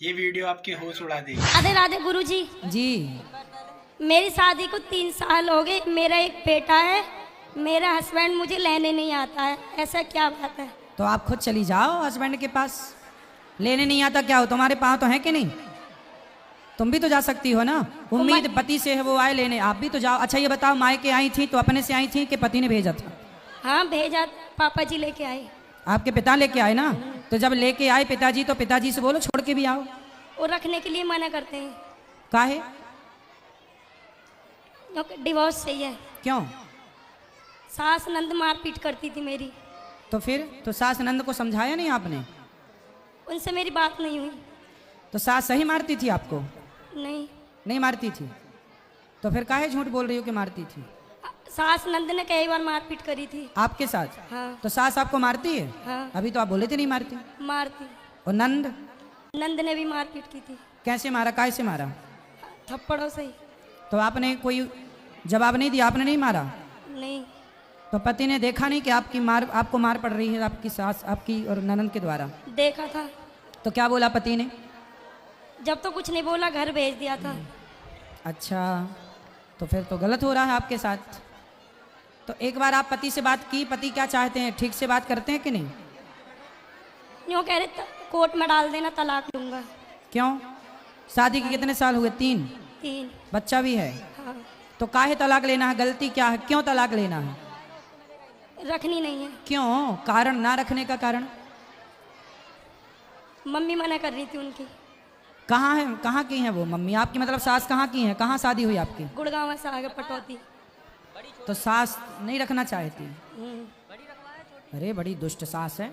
ये वीडियो आपके होश उड़ा देगी। राधे राधे गुरुजी। जी। मेरी शादी को 3 साल हो गए। मेरा एक बेटा है। मेरा हस्बैंड मुझे लेने नहीं आता है। ऐसा क्या बात है? तो आप खुद चली जाओ हस्बैंड के पास। लेने नहीं आता क्या हो, तुम्हारे पाँव तो है कि नहीं? तुम भी तो जा सकती हो ना। उम्मीद पति से है वो आए लेने, आप भी तो जाओ। अच्छा ये बताओ, मायके आई थी तो अपने से आई थी कि पति ने भेजा था? हाँ भेजा, पापा जी लेके आए। आपके पिता लेके आए ना? तो जब लेके आए पिताजी तो पिताजी से बोलो छोड़ के भी आओ। वो रखने के लिए मना करते हैं। काहे? डिवोर्स चाहिए। क्यों? सास नंद मारपीट करती थी मेरी। तो फिर तो सास नंद को समझाया नहीं आपने? उनसे मेरी बात नहीं हुई। तो सास सही मारती थी आपको? नहीं। नहीं मारती थी? तो फिर काहे झूठ बोल रही हो कि मारती थी? सास नंद ने कई बार मारपीट करी थी। आपके साथ? हाँ। तो सास आपको मारती है? हाँ। अभी तो आप बोले थे नहीं मारती। मारती। और नंद? नंद ने भी मारपीट की थी। कैसे मारा, काहे से मारा? थप्पड़ों से ही। तो आपने कोई जवाब नहीं दिया, आपने नहीं मारा? नहीं। तो पति ने देखा नहीं कि आपको मार पड़ रही है आपकी सास आपकी और ननद के द्वारा? देखा था। तो क्या बोला पति ने? जब तो कुछ नहीं बोला, घर भेज दिया था। अच्छा, तो फिर तो गलत हो रहा है आपके साथ। तो एक बार आप पति से बात की, पति क्या चाहते हैं, ठीक से बात करते हैं कि नहीं? यूँ कह रहे कोर्ट में डाल देना, तलाक दूंगा। क्यों? शादी के कितने साल हुए? 3? 3। बच्चा भी है? हाँ। तो काहे तलाक लेना है? गलती क्या है? क्यों तलाक लेना है? रखनी नहीं है। क्यों? कारण ना रखने का कारण? मम्मी मना कर रही थी उनकी। कहाँ है, कहाँ की है वो मम्मी आपकी? मतलब सास कहाँ की है, कहाँ शादी हुई आपकी? गुड़गांव से आगे पटौती। तो सास नहीं रखना चाहती? अरे बड़ी दुष्ट सास है।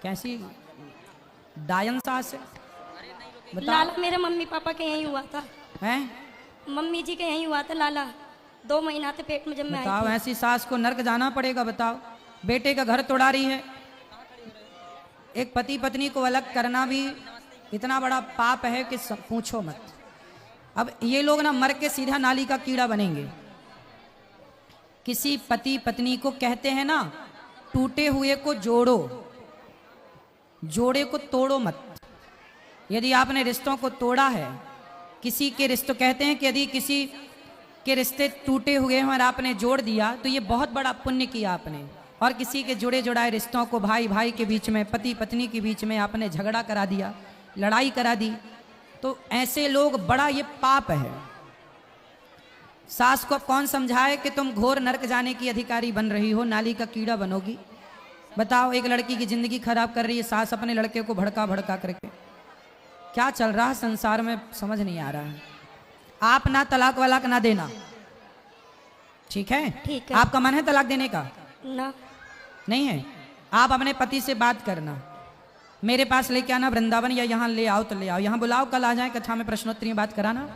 कैसी डायन सास है? लाला मेरे मम्मी पापा के यहीं हुआ था। हैं? मम्मी जी के यहीं हुआ था लाला। 2 महीना थे पेट में जब मैं आई बताओ, थी। ऐसी सास को नर्क जाना पड़ेगा। बताओ, बेटे का घर तोड़ा रही है। एक पति पत्नी को अलग करना भी इतना बड़ा पाप है कि पूछो मत। अब ये लोग ना मर के सीधा नाली का कीड़ा बनेंगे। किसी पति पत्नी को कहते हैं ना, टूटे हुए को जोड़ो, जोड़े को तोड़ो मत। यदि आपने रिश्तों को तोड़ा है, किसी के रिश्तों, कहते हैं कि यदि किसी के रिश्ते टूटे हुए हैं और आपने जोड़ दिया तो ये बहुत बड़ा पुण्य किया आपने। और किसी के जुड़े जुड़ाए रिश्तों को, भाई भाई के बीच में, पति पत्नी के बीच में आपने झगड़ा करा दिया, लड़ाई करा दी, तो ऐसे लोग बड़ा ये पाप है। सास को अब कौन समझाए कि तुम घोर नरक जाने की अधिकारी बन रही हो, नाली का कीड़ा बनोगी? बताओ, एक लड़की की जिंदगी खराब कर रही है सास अपने लड़के को भड़का भड़का करके। क्या चल रहा है संसार में समझ नहीं आ रहा है। आप ना तलाक वलाक ना देना, ठीक है? ठीक है। आपका मन है तलाक देने का? ना। नहीं है? आप अपने पति से बात करना, मेरे पास लेके आना वृंदावन, या यहाँ ले आओ तो ले आओ, यहाँ बुलाओ, कल आ जाए कक्षा में प्रश्नोत्तरी में बात कराना।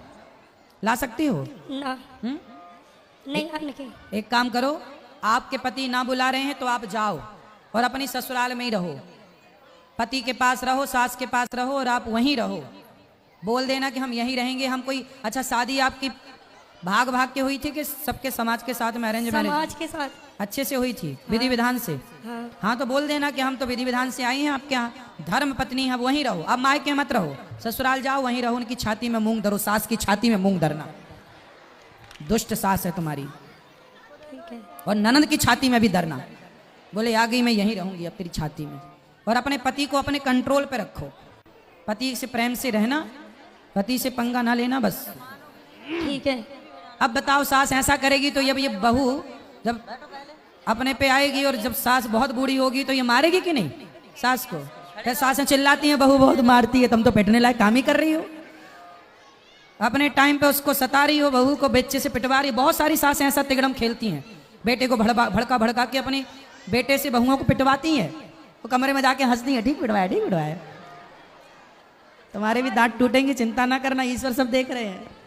ला सकती हो? ना। नहीं आने की। एक काम करो, आपके पति ना बुला रहे हैं तो आप जाओ और अपनी ससुराल में ही रहो। पति के पास रहो, सास के पास रहो और आप वहीं रहो। बोल देना कि हम यहीं रहेंगे। हम कोई, अच्छा शादी आपकी भाग भाग के हुई थी कि सबके समाज के साथ में, अरेंज मैरिज? समाज के साथ अच्छे से हुई थी? विधि विधान से? हाँ। हाँ, तो बोल देना कि हम तो विधि विधान से आई हैं आपके यहाँ, धर्म पत्नी है, वहीं रहो। अब मायके मत रहो, ससुराल जाओ, वहीं रहो। उनकी छाती में मूंग धरो, सास की छाती में मूंग धरना। दुष्ट सास है तुम्हारी। ठीक है। और ननद की छाती में भी धरना। बोले आ गई, मैं यहीं रहूंगी अब तेरी छाती में। और अपने पति को अपने कंट्रोल पे रखो, पति से प्रेम से रहना, पति से पंगा ना लेना, बस। ठीक है। अब बताओ, सास ऐसा करेगी तो ये बहू जब अपने पे आएगी और जब सास बहुत बूढ़ी होगी तो ये मारेगी कि नहीं सास को? क्या सासें चिल्लाती हैं बहू बहुत मारती है, तुम तो पिटने लायक काम ही कर रही हो। अपने टाइम पे उसको सता रही हो, बहू को बेचे से पिटवा रही। बहुत सारी सासें ऐसा तिगड़म खेलती हैं, बेटे को भड़का भड़का के अपने बेटे से बहुओं को पिटवाती हैं। वो कमरे में जाके हंसती है, ठीक पिटवाया, ठीक पिटवाया। तुम्हारे भी दांत टूटेंगे, चिंता ना करना, ईश्वर सब देख रहे हैं।